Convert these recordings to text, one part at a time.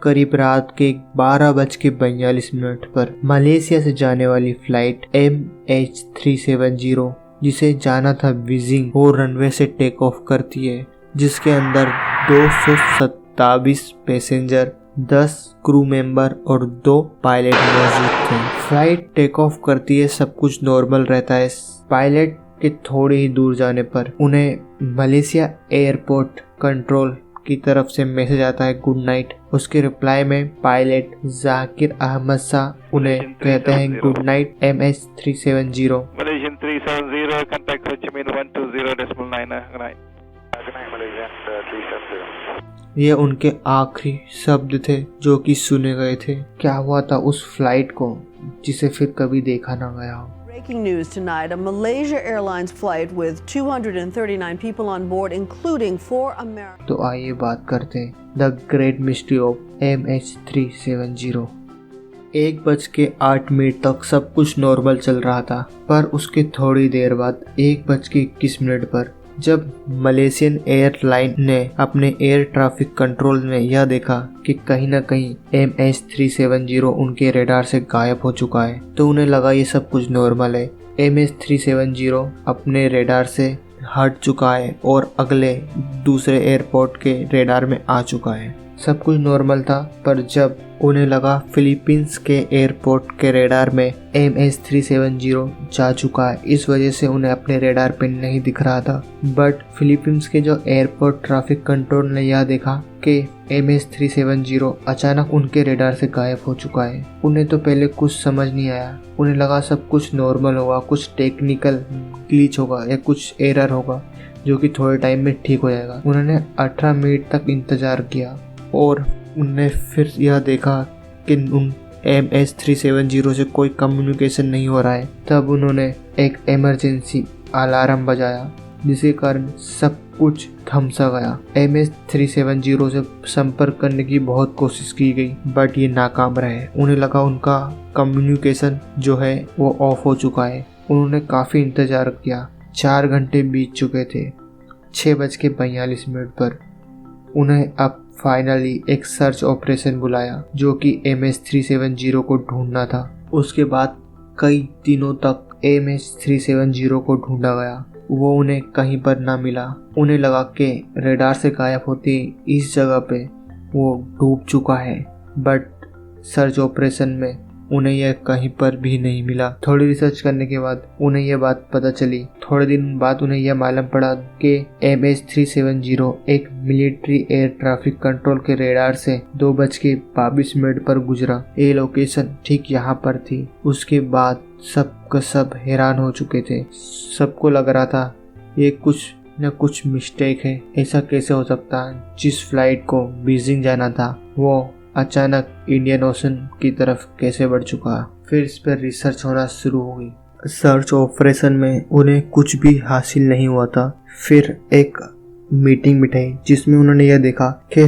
करीब रात के 12:42 पर मलेशिया से जाने वाली फ्लाइट MH370 जिसे जाना था बीजिंग वो रनवे से टेक ऑफ करती है, जिसके अंदर 227 पैसेंजर, 10 क्रू मेंबर और 2 पायलट मौजूद थे। फ्लाइट टेक ऑफ करती है, सब कुछ नॉर्मल रहता है। पायलट के थोड़ी ही दूर जाने पर उन्हें मलेशिया एयरपोर्ट कंट्रोल की तरफ से मैसेज आता है गुड नाइट। उसके रिप्लाई में पायलट जाकिर अहमद शाह उन्हें कहते हैं good night MH370। Malaysian 370 contact Ho Chi Minh 120.9 good night. Good night Malaysian 370। ये उनके आखिरी शब्द थे जो कि सुने गए थे। क्या हुआ था उस फ्लाइट को जिसे फिर कभी देखा ना गया हो। Breaking news tonight, a Malaysia Airlines flight with 239 people on board, including 4 American. तो आइए बात करते हैं the great mystery of MH370। 1:08 तक सब कुछ नॉर्मल चल रहा था, पर उसके थोड़ी देर बाद 1:21 पर जब मलेशियन एयरलाइन ने अपने एयर ट्रैफिक कंट्रोल में यह देखा कि कहीं न कहीं MH370 उनके रेडार से गायब हो चुका है, तो उन्हें लगा ये सब कुछ नॉर्मल है। MH370 अपने रेडार से हट चुका है और अगले दूसरे एयरपोर्ट के रेडार में आ चुका है। सब कुछ नॉर्मल था, पर जब उन्हें लगा फिलीपींस के एयरपोर्ट के रेडार में MH370 जा चुका है, इस वजह से उन्हें अपने रेडार पे नहीं दिख रहा था। बट फिलीपींस के जो एयरपोर्ट ट्रैफिक कंट्रोल ने यह देखा कि MH370 अचानक उनके रेडार से गायब हो चुका है। उन्हें तो पहले कुछ समझ नहीं आया, उन्हें लगा सब कुछ नॉर्मल होगा, कुछ टेक्निकल ग्लिच होगा या कुछ एरर होगा जो कि थोड़े टाइम में ठीक हो जाएगा। उन्होंने 18 मिनट तक इंतजार किया और उनने फिर यह देखा कि उन MH370 से कोई कम्युनिकेशन नहीं हो रहा है। तब उन्होंने एक इमरजेंसी अलार्म बजाया, जिसके कारण सब कुछ थम सा गया। MH370 से संपर्क करने की बहुत कोशिश की गई, बट ये नाकाम रहे। उन्हें लगा उनका कम्युनिकेशन जो है वो ऑफ हो चुका है। उन्होंने काफ़ी इंतज़ार किया, 4 घंटे बीत चुके थे। 6:42 पर उन्हें अब फाइनली एक सर्च ऑपरेशन बुलाया जो कि MH370 को ढूंढना था। उसके बाद कई दिनों तक MH370 को ढूंढा गया, वो उन्हें कहीं पर ना मिला। उन्हें लगा कि रेडार से गायब होती इस जगह पे वो डूब चुका है, बट सर्च ऑपरेशन में उन्हें यह कहीं पर भी नहीं मिला। थोड़ी रिसर्च करने के बाद उन्हें यह बात पता चली। थोड़े दिन बाद उन्हें यह मालूम पड़ा कि MH370 एक मिलिट्री एयर ट्रैफिक कंट्रोल के रेडार से 2:22 पर गुजरा। ये लोकेशन ठीक यहाँ पर थी। उसके बाद सब सब हैरान हो चुके थे। सबको लग रहा था ये कुछ न कुछ मिस्टेक है, ऐसा कैसे हो सकता है। जिस फ्लाइट को बीजिंग जाना था वो अचानक इंडियन ओशन की तरफ कैसे बढ़ चुका। फिर इस पर रिसर्च होना शुरू हो गई। सर्च ऑपरेशन में उन्हें कुछ भी हासिल नहीं हुआ था। फिर एक मीटिंग बिठाई जिसमें उन्होंने यह देखा कि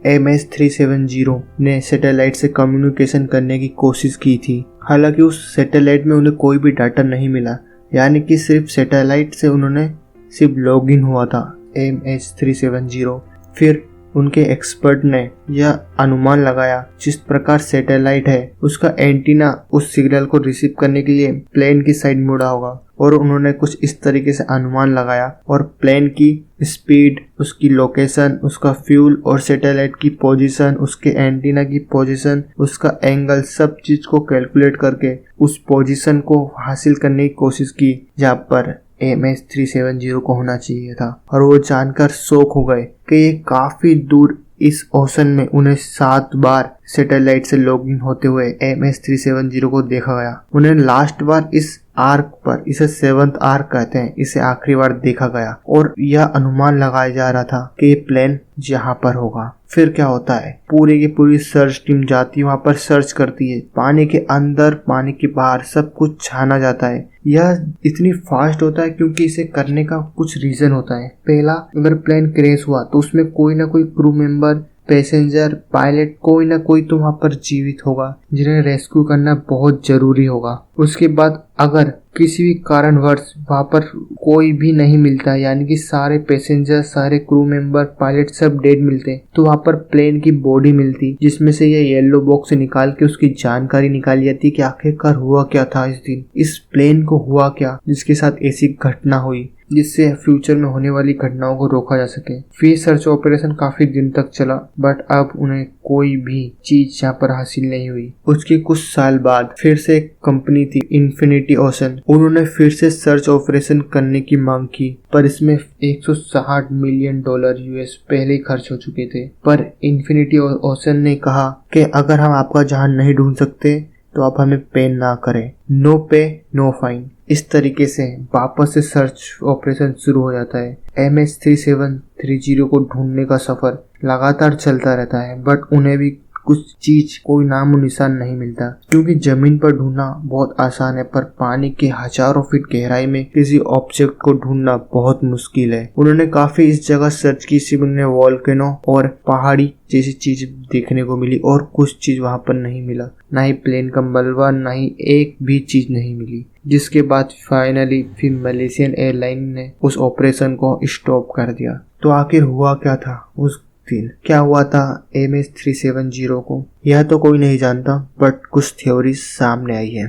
MH370 ने सैटेलाइट से कम्युनिकेशन करने की कोशिश की थी। हालांकि उस सैटेलाइट में उन्हें कोई भी डाटा नहीं मिला, यानी कि सिर्फ सैटेलाइट से उन्होंने सिर्फ लॉगिन हुआ था MH370। फिर उनके एक्सपर्ट ने यह अनुमान लगाया जिस प्रकार सैटेलाइट है उसका एंटीना उस सिग्नल को रिसीव करने के लिए प्लेन की साइड मुड़ा होगा, और उन्होंने कुछ इस तरीके से अनुमान लगाया और प्लेन की स्पीड, उसकी लोकेशन, उसका फ्यूल और सैटेलाइट की पोजीशन, उसके एंटीना की पोजीशन, उसका एंगल, सब चीज को कैलकुलेट करके उस पोजीशन को हासिल करने की कोशिश की जहाँ पर MH370 को होना चाहिए था। और वो जानकर शॉक हो गए कि ये काफी दूर इस ओशन में उन्हें 7 बार सैटेलाइट से लॉगिन होते हुए MH370 को देखा गया। उन्हें लास्ट बार इस आर्क पर, इसे 7th आर्क कहते हैं, इसे आखिरी बार देखा गया और यह अनुमान लगाया जा रहा था कि ये प्लेन यहाँ पर होगा। फिर क्या होता है, पूरी की पूरी सर्च टीम जाती है, वहाँ पर सर्च करती है। पानी के अंदर, पानी के बाहर सब कुछ छाना जाता है। यह इतनी फास्ट होता है क्योंकि इसे करने का कुछ रीजन होता है। पहला, अगर प्लेन क्रैश हुआ तो उसमें कोई ना कोई क्रू मेंबर पैसेंजर, पायलट, कोई ना कोई तो वहाँ पर जीवित होगा जिन्हें रेस्क्यू करना बहुत जरूरी होगा। उसके बाद अगर किसी भी कारणवश वहाँ पर कोई भी नहीं मिलता, यानी कि सारे पैसेंजर, सारे क्रू मेंबर, पायलट सब डेड मिलते, तो वहाँ पर प्लेन की बॉडी मिलती जिसमें से ये येलो बॉक्स निकाल के उसकी जानकारी निकाली जाती कि आखिरकार हुआ क्या था इस दिन, इस प्लेन को हुआ क्या जिसके साथ ऐसी घटना हुई, जिससे फ्यूचर में होने वाली घटनाओं को रोका जा सके। फिर सर्च ऑपरेशन काफी दिन तक चला, बट अब उन्हें कोई भी चीज यहाँ पर हासिल नहीं हुई। उसके कुछ साल बाद फिर से एक कंपनी थी इन्फिनिटी ओशन, उन्होंने फिर से सर्च ऑपरेशन करने की मांग की, पर इसमें $160 मिलियन यूएस पहले ही खर्च हो चुके थे। पर इन्फिनिटी ओशन ने कहा कि अगर हम आपका जहाज नहीं ढूंढ सकते तो आप हमें पे ना करें, नो पे नो फाइन। इस तरीके से वापस से सर्च ऑपरेशन शुरू हो जाता है। MS-3730 को ढूंढने का सफर लगातार चलता रहता है, बट उन्हें भी कुछ चीज, कोई नामो निशान नहीं मिलता, क्योंकि जमीन पर ढूंढना बहुत आसान है, पर पानी के हजारों फीट गहराई में किसी ऑब्जेक्ट को ढूंढना बहुत मुश्किल है। उन्होंने काफी इस जगह सर्च की, सिर्फ उन्हें वॉल्केनो और पहाड़ी जैसी चीज देखने को मिली और कुछ चीज वहां पर नहीं मिला, ना ही प्लेन का मलबा, ना ही एक भी चीज नहीं मिली। जिसके बाद फाइनली फिर मलेशियन एयरलाइन ने उस ऑपरेशन को स्टॉप कर दिया। तो आखिर हुआ क्या था उस दिन, क्या हुआ था MS-370 को, यह तो कोई नहीं जानता, बट कुछ थ्योरी सामने आई है।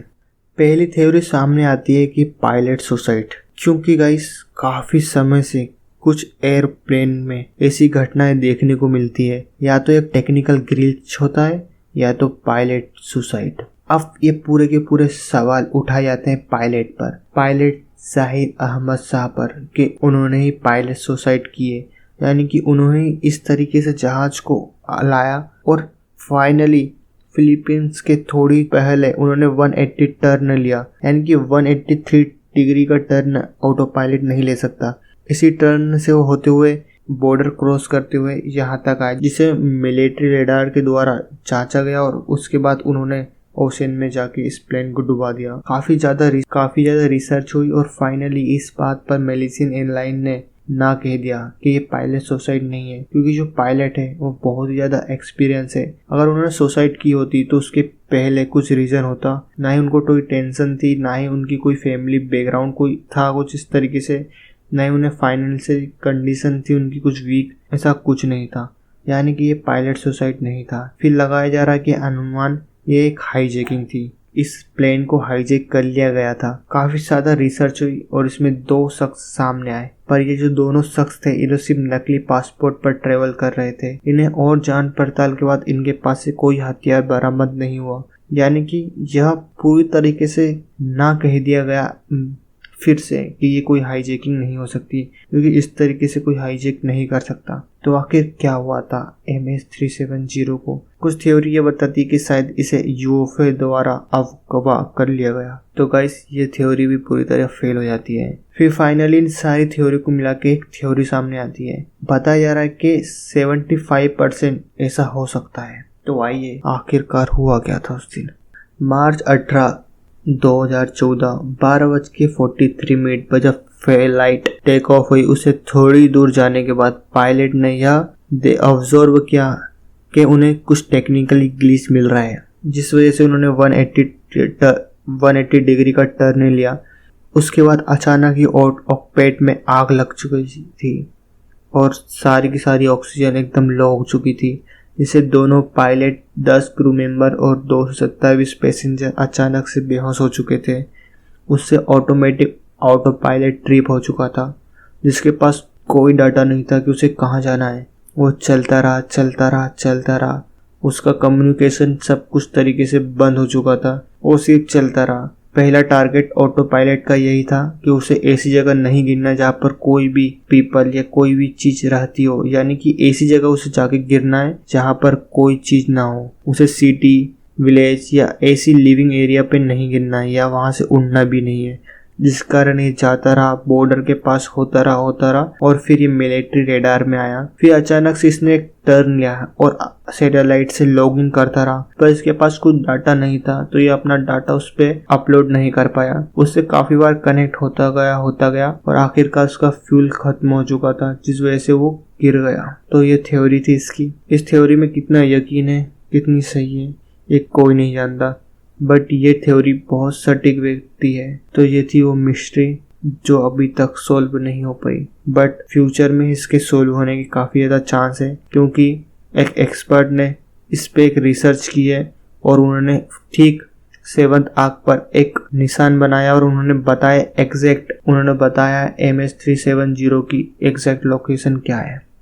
पहली थ्योरी सामने आती है कि पायलट सुसाइड, क्योंकि गाइस काफी समय से कुछ एयरप्लेन में ऐसी घटनाएं देखने को मिलती है, या तो एक टेक्निकल ग्लिच होता है या तो पायलट सुसाइड। अब ये पूरे के पूरे सवाल उठाए जाते हैं पायलट पर, पायलट जाहिर अहमद शाह पर, कि उन्होंने ही पायलट सुसाइड किए, यानी कि उन्होंने इस तरीके से जहाज को लाया और फाइनली फिलीपींस के थोड़ी पहले उन्होंने 180 टर्न लिया, यानी कि 183 डिग्री का टर्न ऑटो पायलट नहीं ले सकता। इसी टर्न से वो होते हुए बॉर्डर क्रॉस करते हुए यहाँ तक आए, जिसे मिलिट्री रेडार के द्वारा जांचा गया और उसके बाद उन्होंने ओशन में जाके इस प्लेन को डुबा दिया। काफी ज्यादा रिसर्च हुई और फाइनली इस बात पर मलेशियन एयरलाइन ने ना कह दिया कि ये पायलट सुसाइड नहीं है, क्योंकि जो पायलट है वो बहुत ही ज्यादा एक्सपीरियंस है। अगर उन्होंने सुसाइड की होती तो उसके पहले कुछ रीजन होता, ना ही उनको कोई टेंशन थी, ना ही उनकी कोई फैमिली बैकग्राउंड कोई था कुछ इस तरीके से, ना ही उन्हें फाइनेंशियल कंडीशन थी उनकी कुछ वीक, ऐसा कुछ नहीं था, यानी कि ये पायलट सुसाइड नहीं था। फिर लगाया जा रहा कि अनुमान ये एक हाईजैकिंग थी, इस प्लेन को हाईजैक कर लिया गया था। काफी ज्यादा रिसर्च हुई और इसमें 2 शख्स सामने आए, पर ये जो दोनों शख्स थे इन्हें सिर्फ नकली पासपोर्ट पर ट्रेवल कर रहे थे। इन्हें और जांच पड़ताल के बाद इनके पास से कोई हथियार बरामद नहीं हुआ, यानी कि यह पूरी तरीके से ना कह दिया गया फिर से कि ये कोई हाईजैकिंग नहीं हो सकती, क्योंकि इस तरीके से कोई हाईजैक नहीं कर सकता। तो आखिर क्या हुआ था MS-370 को? कुछ थ्योरी ये बताती है कि शायद इसे UFO द्वारा अगवा कर लिया गया। तो गाइस ये थ्योरी भी पूरी तरह फेल हो जाती है। फिर फाइनली इन सारी थ्योरी को मिला के एक थ्योरी सामने आती है, बताया जा रहा है कि 75% ऐसा हो सकता है। तो आइए आखिरकार हुआ क्या था उस दिन। मार्च 18, 2014 12:43 पर जब फ्लाइट टेक ऑफ हुई, उसे थोड़ी दूर जाने के बाद पायलट ने यह ऑब्जर्व किया कि उन्हें कुछ टेक्निकली ग्लिच मिल रहा है, जिस वजह से उन्होंने 180 डिग्री का टर्न लिया। उसके बाद अचानक ही कॉकपिट में आग लग चुकी थी और सारी की सारी ऑक्सीजन एकदम लो हो चुकी थी, जिससे दोनों पायलट, 10 क्रू मेंबर और 227 पैसेंजर अचानक से बेहोश हो चुके थे। उससे ऑटोमेटिक ऑटो पायलट ट्रिप हो चुका था, जिसके पास कोई डाटा नहीं था कि उसे कहाँ जाना है। वो चलता रहा। उसका कम्युनिकेशन सब कुछ तरीके से बंद हो चुका था, वो सिर्फ चलता रहा। पहला टारगेट ऑटो पायलट का यही था कि उसे ऐसी जगह नहीं गिरना जहाँ पर कोई भी पीपल या कोई भी चीज रहती हो, यानी कि ऐसी जगह उसे जाके गिरना है जहाँ पर कोई चीज ना हो। उसे सिटी, विलेज या ऐसी लिविंग एरिया पे नहीं गिरना है, या वहां से उड़ना भी नहीं है। जिस कारण ये जाता रहा, बॉर्डर के पास होता रहा और फिर ये मिलिट्री रेडार में आया। फिर अचानक से इसने एक टर्न लिया और सैटेलाइट से लॉगिन करता रहा, पर इसके पास कुछ डाटा नहीं था तो ये अपना डाटा उस पर अपलोड नहीं कर पाया। उससे काफी बार कनेक्ट होता गया और आखिरकार उसका फ्यूल खत्म हो चुका था, जिस वजह से वो गिर गया। तो ये थ्योरी थी इसकी। इस थ्योरी में कितना यकीन है, कितनी सही है, ये कोई नहीं जानता, बट ये थ्योरी बहुत सटीक व्यक्ति है। तो ये थी वो मिस्ट्री जो अभी तक सॉल्व नहीं हो पाई, बट फ्यूचर में इसके सॉल्व होने की काफ़ी ज़्यादा चांस है, क्योंकि एक एक्सपर्ट ने इस पे एक रिसर्च की है और उन्होंने ठीक 7th आर्क पर एक निशान बनाया और उन्होंने बताया MH370 की एग्जैक्ट लोकेशन क्या है।